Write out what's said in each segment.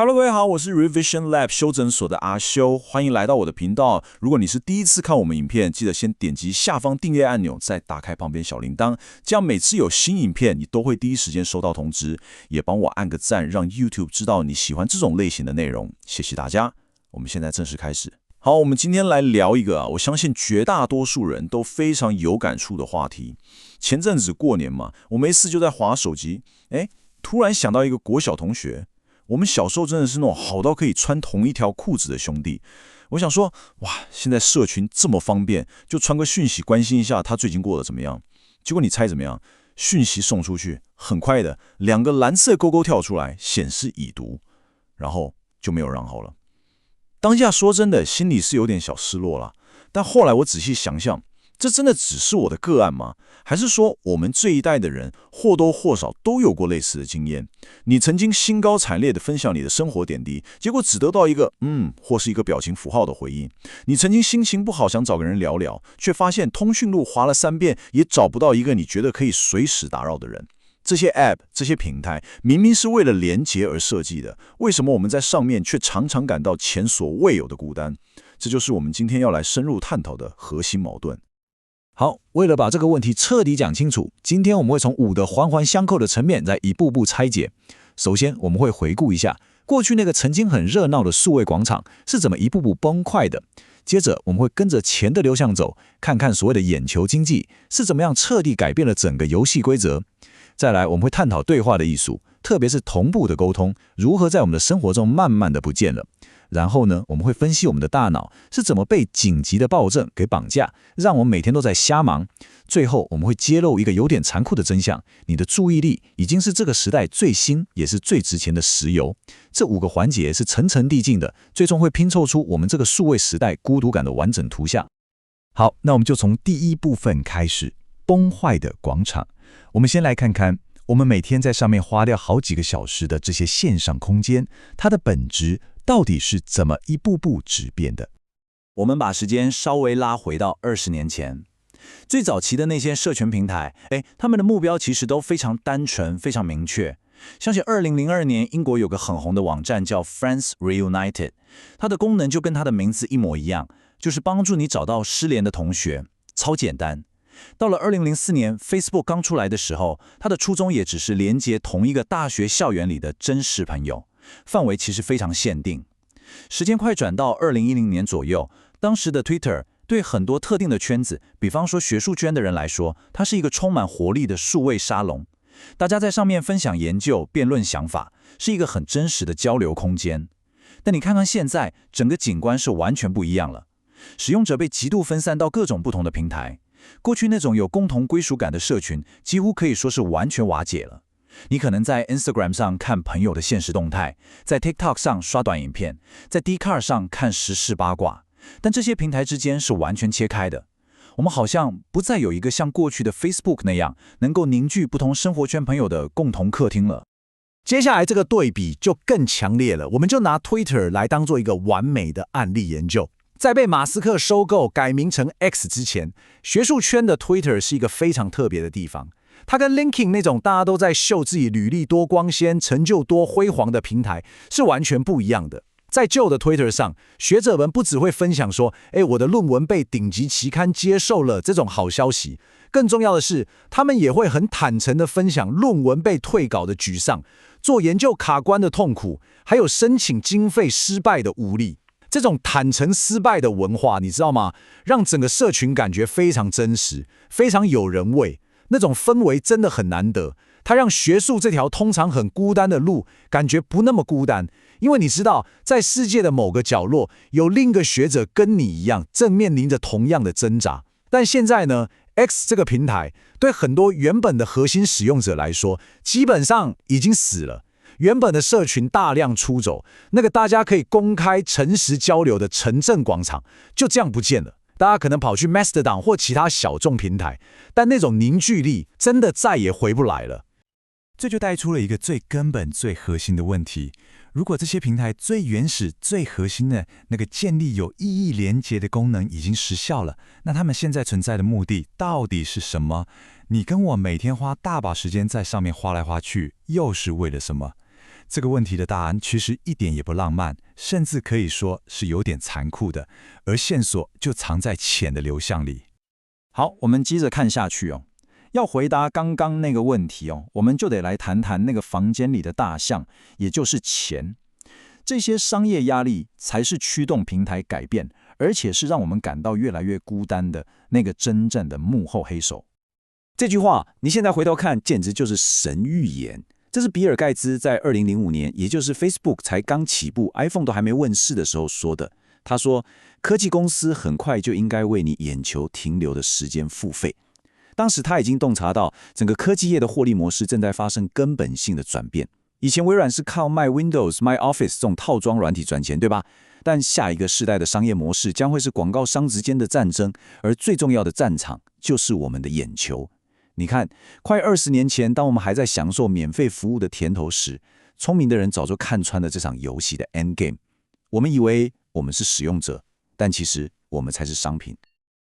Hello，各位好，我是 Revision Lab 修整所的阿修，欢迎来到我的频道。如果你是第一次看我们影片，记得先点击下方订阅按钮，再打开旁边小铃铛，这样每次有新影片，你都会第一时间收到通知。也帮我按个赞，让 YouTube 知道你喜欢这种类型的内容。谢谢大家。我们现在正式开始。好，我们今天来聊一个我相信绝大多数人都非常有感触的话题。前阵子过年嘛，我没事就在滑手机，突然想到一个国小同学。我们小时候真的是那种好到可以穿同一条裤子的兄弟。我想说，哇，现在社群这么方便，就传个讯息关心一下他最近过得怎么样。结果你猜怎么样？讯息送出去，很快的2个蓝色勾勾跳出来，显示已读，然后就没有然后了。当下说真的，心里是有点小失落了。但后来我仔细想想，这真的只是我的个案吗？还是说我们这一代的人或多或少都有过类似的经验？你曾经兴高采烈地分享你的生活点滴，结果只得到一个或是一个表情符号的回应。你曾经心情不好想找个人聊聊，却发现通讯录滑了3遍也找不到一个你觉得可以随时打扰的人。这些 App 这些平台明明是为了连结而设计的，为什么我们在上面却常常感到前所未有的孤单？这就是我们今天要来深入探讨的核心矛盾。好，为了把这个问题彻底讲清楚，今天我们会从5个环环相扣的层面再一步步拆解。首先，我们会回顾一下过去那个曾经很热闹的数位广场是怎么一步步崩坏的。接着，我们会跟着钱的流向走，看看所谓的眼球经济是怎么样彻底改变了整个游戏规则。再来，我们会探讨对话的艺术，特别是同步的沟通，如何在我们的生活中慢慢的不见了。然后呢，我们会分析我们的大脑是怎么被紧急的暴政给绑架，让我们每天都在瞎忙。最后，我们会揭露一个有点残酷的真相：你的注意力已经是这个时代最新也是最值钱的石油。这5个环节是层层递进的，最终会拼凑出我们这个数位时代孤独感的完整图像。好，那我们就从第一部分开始，崩坏的广场。我们先来看看我们每天在上面花掉好几个小时的这些线上空间，它的本质到底是怎么一步步质变的？我们把时间稍微拉回到20年前，最早期的那些社群平台，他们的目标其实都非常单纯，非常明确。像是2002年，英国有个很红的网站叫 Friends Reunited， 它的功能就跟它的名字一模一样，就是帮助你找到失联的同学，超简单。到了2004年 ，Facebook 刚出来的时候，它的初衷也只是连接同一个大学校园里的真实朋友，范围其实非常限定。时间快转到2010年左右，当时的 Twitter 对很多特定的圈子，比方说学术圈的人来说，它是一个充满活力的数位沙龙。大家在上面分享研究、辩论想法，是一个很真实的交流空间。但你看看现在，整个景观是完全不一样了。使用者被极度分散到各种不同的平台。过去那种有共同归属感的社群，几乎可以说是完全瓦解了。你可能在 Instagram 上看朋友的限时动态，在 TikTok 上刷短影片，在 Dcard 上看时事八卦，但这些平台之间是完全切开的。我们好像不再有一个像过去的 Facebook 那样，能够凝聚不同生活圈朋友的共同客厅了。接下来这个对比就更强烈了，我们就拿 Twitter 来当做一个完美的案例研究。在被马斯克收购改名成 X 之前，学术圈的 Twitter 是一个非常特别的地方。它跟 LinkedIn 那种大家都在秀自己履历多光鲜、成就多辉煌的平台是完全不一样的。在旧的 Twitter 上，学者们不只会分享说，我的论文被顶级期刊接受了这种好消息，更重要的是，他们也会很坦诚地分享论文被退稿的沮丧，做研究卡关的痛苦，还有申请经费失败的无力。这种坦诚失败的文化，你知道吗？让整个社群感觉非常真实，非常有人味，那种氛围真的很难得。它让学术这条通常很孤单的路，感觉不那么孤单，因为你知道，在世界的某个角落，有另一个学者跟你一样，正面临着同样的挣扎。但现在呢 ，X 这个平台对很多原本的核心使用者来说，基本上已经死了。原本的社群大量出走，那个大家可以公开诚实交流的城镇广场就这样不见了。大家可能跑去 Mastodon 或其他小众平台，但那种凝聚力真的再也回不来了。这就带出了一个最根本、最核心的问题：如果这些平台最原始、最核心的那个建立有意义连结的功能已经失效了，那他们现在存在的目的到底是什么？你跟我每天花大把时间在上面花来花去，又是为了什么？这个问题的答案其实一点也不浪漫，甚至可以说是有点残酷的，而线索就藏在钱的流向里。好，我们接着看下去哦。要回答刚刚那个问题哦，我们就得来谈谈那个房间里的大象，也就是钱。这些商业压力才是驱动平台改变，而且是让我们感到越来越孤单的那个真正的幕后黑手。这句话你现在回头看，简直就是神预言。这是比尔盖茨在2005年，也就是 Facebook 才刚起步 ，iPhone 都还没问世的时候说的。他说，科技公司很快就应该为你眼球停留的时间付费。当时他已经洞察到，整个科技业的获利模式正在发生根本性的转变。以前微软是靠卖 Windows、卖 Office 这种套装软体赚钱，对吧？但下一个世代的商业模式将会是广告商之间的战争，而最重要的战场就是我们的眼球。你看，快20年前，当我们还在享受免费服务的甜头时，聪明的人早就看穿了这场游戏的 end game。我们以为我们是使用者，但其实我们才是商品。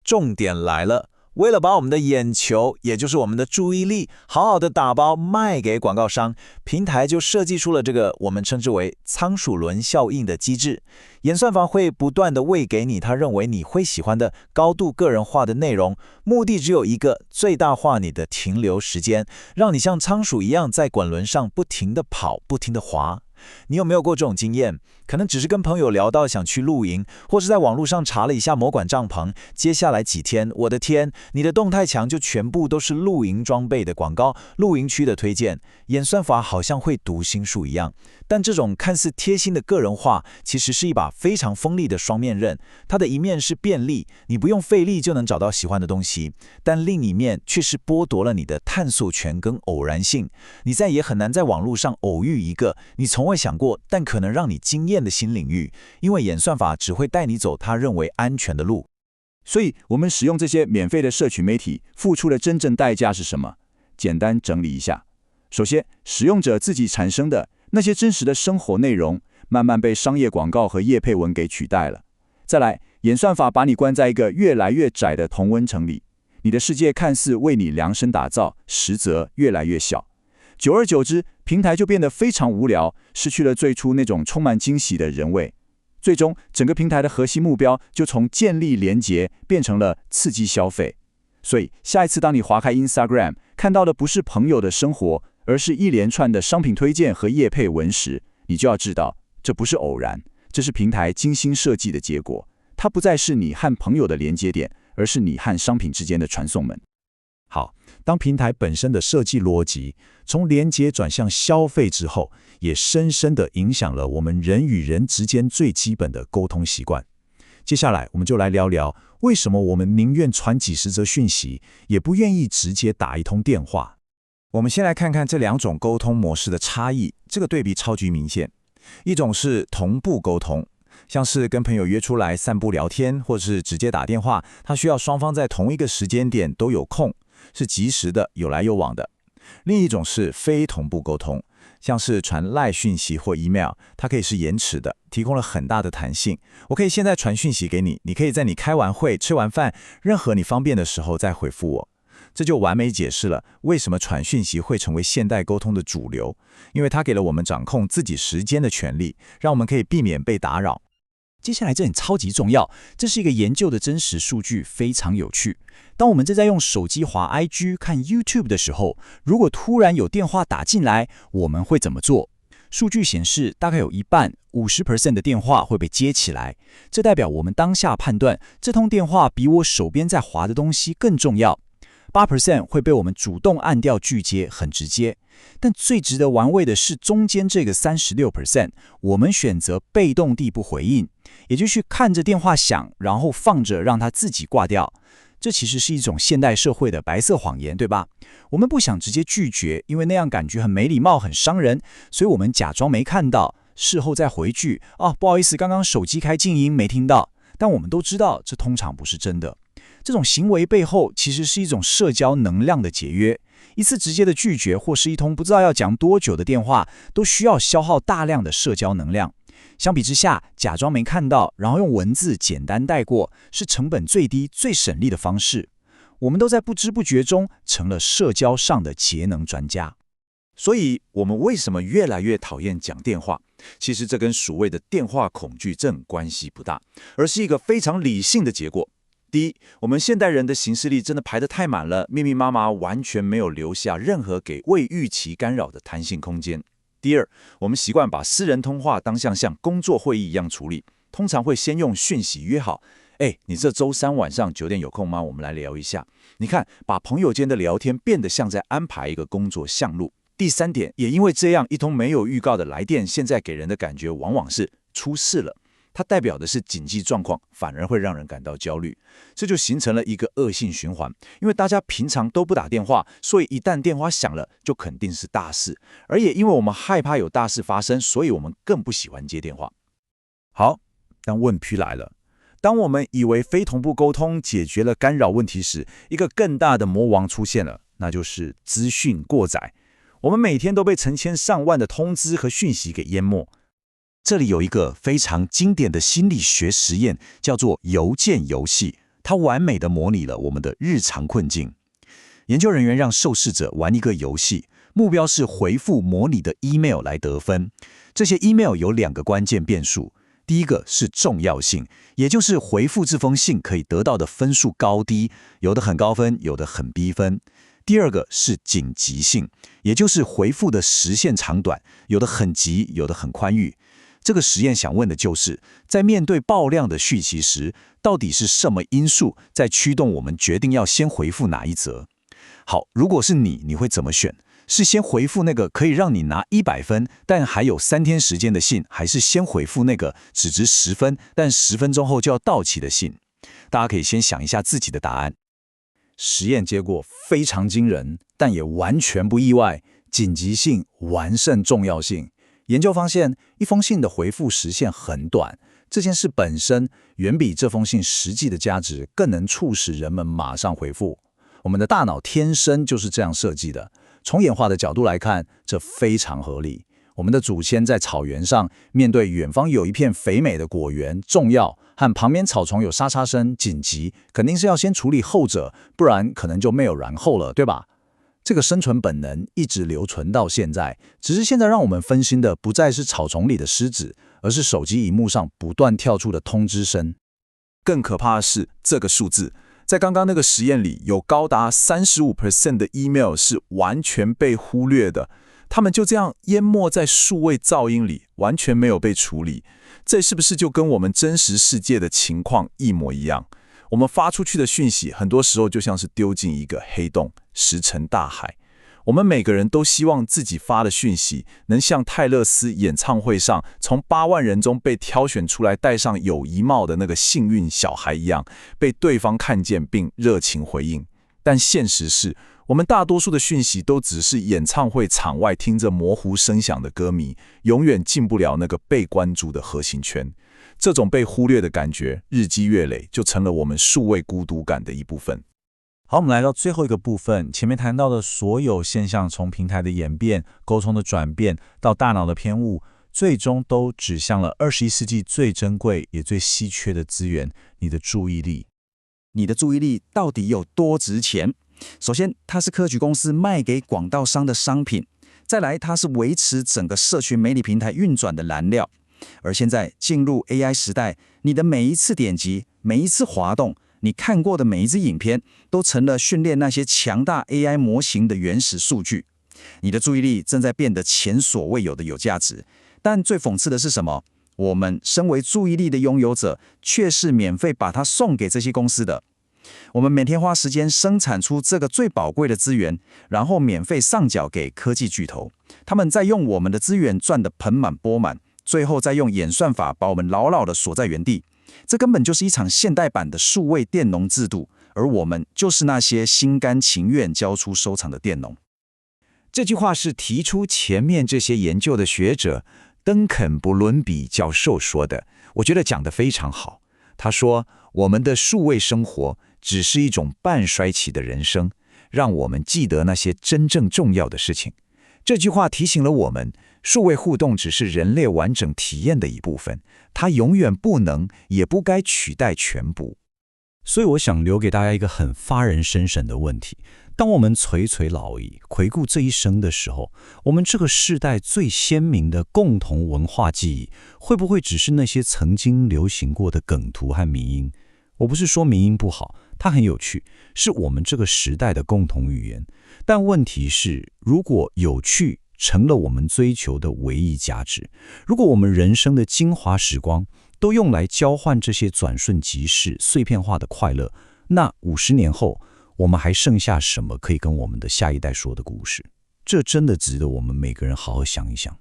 重点来了，为了把我们的眼球，也就是我们的注意力，好好的打包卖给广告商，平台就设计出了这个我们称之为仓鼠轮效应的机制。演算法会不断的喂给你他认为你会喜欢的高度个人化的内容，目的只有一个，最大化你的停留时间，让你像仓鼠一样在滚轮上不停的跑，不停的滑。你有没有过这种经验？可能只是跟朋友聊到想去露营，或是在网络上查了一下摩管帐篷，接下来几天，我的天，你的动态墙就全部都是露营装备的广告，露营区的推荐，演算法好像会读心术一样。但这种看似贴心的个人化，其实是一把非常锋利的双面刃。它的一面是便利，你不用费力就能找到喜欢的东西，但另一面却是剥夺了你的探索权跟偶然性。你再也很难在网络上偶遇一个你从未想过，但可能让你惊艳的新领域，因为演算法只会带你走他认为安全的路。所以，我们使用这些免费的社群媒体，付出的真正代价是什么？简单整理一下。首先，使用者自己产生的那些真实的生活内容，慢慢被商业广告和业配文给取代了。再来，演算法把你关在一个越来越窄的同温层里，你的世界看似为你量身打造，实则越来越小。久而久之，平台就变得非常无聊，失去了最初那种充满惊喜的人味。最终，整个平台的核心目标就从建立连结变成了刺激消费。所以，下一次当你滑开 Instagram， 看到的不是朋友的生活，而是一连串的商品推荐和业配文时，你就要知道，这不是偶然，这是平台精心设计的结果。它不再是你和朋友的连接点，而是你和商品之间的传送门。好，当平台本身的设计逻辑从连接转向消费之后，也深深地影响了我们人与人之间最基本的沟通习惯。接下来，我们就来聊聊为什么我们宁愿传几十则讯息，也不愿意直接打一通电话。我们先来看看这两种沟通模式的差异，这个对比超级明显。一种是同步沟通，像是跟朋友约出来散步聊天，或是直接打电话，它需要双方在同一个时间点都有空，是及时的，有来有往的。另一种是非同步沟通，像是传赖讯息或 email， 它可以是延迟的，提供了很大的弹性。我可以现在传讯息给你，你可以在你开完会、吃完饭，任何你方便的时候再回复我。这就完美解释了为什么传讯息会成为现代沟通的主流，因为它给了我们掌控自己时间的权利，让我们可以避免被打扰。接下来这点超级重要，这是一个研究的真实数据，非常有趣。当我们正在用手机滑 IG 看 YouTube 的时候，如果突然有电话打进来，我们会怎么做？数据显示，大概有一半 50% 的电话会被接起来，这代表我们当下判断这通电话比我手边在滑的东西更重要。8% 会被我们主动按掉拒接，很直接。但最值得玩味的是中间这个36%，我们选择被动地不回应，也就是看着电话响，然后放着让它自己挂掉。这其实是一种现代社会的白色谎言，对吧？我们不想直接拒绝，因为那样感觉很没礼貌，很伤人，所以我们假装没看到，事后再回句，不好意思，刚刚手机开静音没听到。但我们都知道，这通常不是真的。这种行为背后其实是一种社交能量的节约。一次直接的拒绝或是一通不知道要讲多久的电话，都需要消耗大量的社交能量。相比之下，假装没看到，然后用文字简单带过，是成本最低、最省力的方式。我们都在不知不觉中成了社交上的节能专家。所以，我们为什么越来越讨厌讲电话？其实这跟所谓的电话恐惧症关系不大，而是一个非常理性的结果。第一，我们现代人的行事历真的排得太满了，密密麻麻，完全没有留下任何给未预期干扰的弹性空间。第二，我们习惯把私人通话当像工作会议一样处理，通常会先用讯息约好，你这周3晚上9点有空吗？我们来聊一下。你看，把朋友间的聊天变得像在安排一个工作项目。第三点，也因为这样一通没有预告的来电，现在给人的感觉往往是出事了，它代表的是紧急状况，反而会让人感到焦虑。这就形成了一个恶性循环，因为大家平常都不打电话，所以一旦电话响了，就肯定是大事。而也因为我们害怕有大事发生，所以我们更不喜欢接电话。好，但问题来了。当我们以为非同步沟通解决了干扰问题时，一个更大的魔王出现了，那就是资讯过载。我们每天都被成千上万的通知和讯息给淹没。这里有一个非常经典的心理学实验，叫做邮件游戏，它完美地模拟了我们的日常困境。研究人员让受试者玩一个游戏，目标是回复模拟的 email 来得分。这些 email 有2个关键变数，第一个是重要性，也就是回复这封信可以得到的分数高低，有的很高分，有的很低分。第二个是紧急性，也就是回复的时限长短，有的很急，有的很宽裕。这个实验想问的就是，在面对爆量的讯息时，到底是什么因素在驱动我们决定要先回复哪一则？好，如果是你会怎么选？是先回复那个可以让你拿100分，但还有3天时间的信，还是先回复那个只值10分，但10分钟后就要到期的信？大家可以先想一下自己的答案。实验结果非常惊人，但也完全不意外，紧急性完胜重要性。研究发现，一封信的回复时限很短，这件事本身远比这封信实际的价值更能促使人们马上回复。我们的大脑天生就是这样设计的，从演化的角度来看，这非常合理。我们的祖先在草原上，面对远方有一片肥美的果园，重要，和旁边草丛有沙沙声，紧急，肯定是要先处理后者，不然可能就没有然后了，对吧？这个生存本能一直留存到现在，只是现在让我们分心的不再是草丛里的狮子，而是手机荧幕上不断跳出的通知声。更可怕的是，这个数字在刚刚那个实验里，有高达35% 的 email 是完全被忽略的，他们就这样淹没在数位噪音里，完全没有被处理。这是不是就跟我们真实世界的情况一模一样？我们发出去的讯息，很多时候就像是丢进一个黑洞，石沉大海。我们每个人都希望自己发的讯息能像泰勒斯演唱会上从8万人中被挑选出来戴上友谊帽的那个幸运小孩一样，被对方看见并热情回应。但现实是，我们大多数的讯息都只是演唱会场外听着模糊声响的歌迷，永远进不了那个被关注的核心圈。这种被忽略的感觉，日积月累，就成了我们数位孤独感的一部分。好，我们来到最后一个部分，前面谈到的所有现象，从平台的演变、沟通的转变到大脑的偏误，最终都指向了21世纪最珍贵也最稀缺的资源——你的注意力。你的注意力到底有多值钱？首先，它是科技公司卖给广告商的商品；再来，它是维持整个社群媒体平台运转的燃料。而现在进入 AI 时代，你的每一次点击、每一次滑动，你看过的每一支影片，都成了训练那些强大 AI 模型的原始数据。你的注意力正在变得前所未有的有价值。但最讽刺的是什么？我们身为注意力的拥有者，却是免费把它送给这些公司的。我们每天花时间生产出这个最宝贵的资源，然后免费上缴给科技巨头。他们在用我们的资源赚得盆满钵满，最后再用演算法把我们牢牢地锁在原地。这根本就是一场现代版的数位佃农制度，而我们就是那些心甘情愿交出收场的佃农。这句话是提出前面这些研究的学者登肯·伯伦比教授说的，我觉得讲得非常好。他说，我们的数位生活只是一种半衰期的人生，让我们记得那些真正重要的事情。这句话提醒了我们，数位互动只是人类完整体验的一部分，它永远不能也不该取代全部。所以我想留给大家一个很发人深省的问题，当我们垂垂老矣，回顾这一生的时候，我们这个世代最鲜明的共同文化记忆，会不会只是那些曾经流行过的梗图和迷因？我不是说迷因不好，它很有趣，是我们这个时代的共同语言。但问题是，如果有趣成了我们追求的唯一价值，如果我们人生的精华时光都用来交换这些转瞬即逝、碎片化的快乐，那50年后，我们还剩下什么可以跟我们的下一代说的故事？这真的值得我们每个人好好想一想。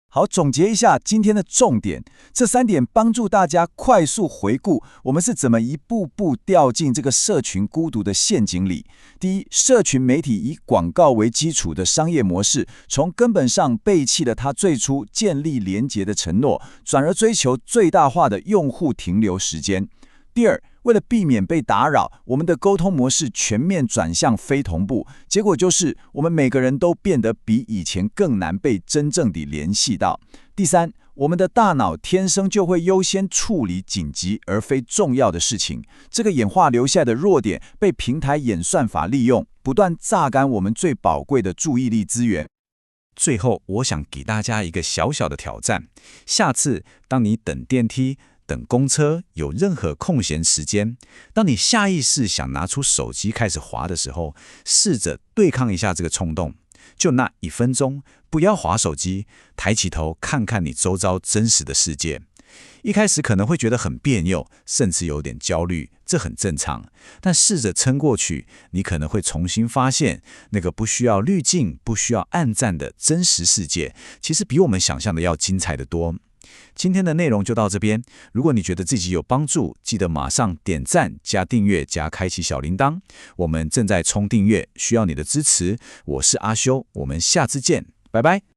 好，总结一下今天的重点，这3点帮助大家快速回顾我们是怎么一步步掉进这个社群孤独的陷阱里。第一，社群媒体以广告为基础的商业模式，从根本上背弃了它最初建立连结的承诺，转而追求最大化的用户停留时间。第二，为了避免被打扰，我们的沟通模式全面转向非同步，结果就是我们每个人都变得比以前更难被真正地联系到。第三，我们的大脑天生就会优先处理紧急而非重要的事情，这个演化留下的弱点被平台演算法利用，不断榨干我们最宝贵的注意力资源。最后，我想给大家一个小小的挑战，下次当你等电梯、等公车有任何空闲时间，当你下意识想拿出手机开始滑的时候，试着对抗一下这个冲动，就那1分钟，不要滑手机，抬起头看看你周遭真实的世界。一开始可能会觉得很别扭，甚至有点焦虑，这很正常。但试着撑过去，你可能会重新发现，那个不需要滤镜、不需要按赞的真实世界，其实比我们想象的要精彩得多。今天的内容就到这边。如果你觉得自己有帮助，记得马上点赞、加订阅、加开启小铃铛。我们正在冲订阅，需要你的支持。我是阿修，我们下次见，拜拜。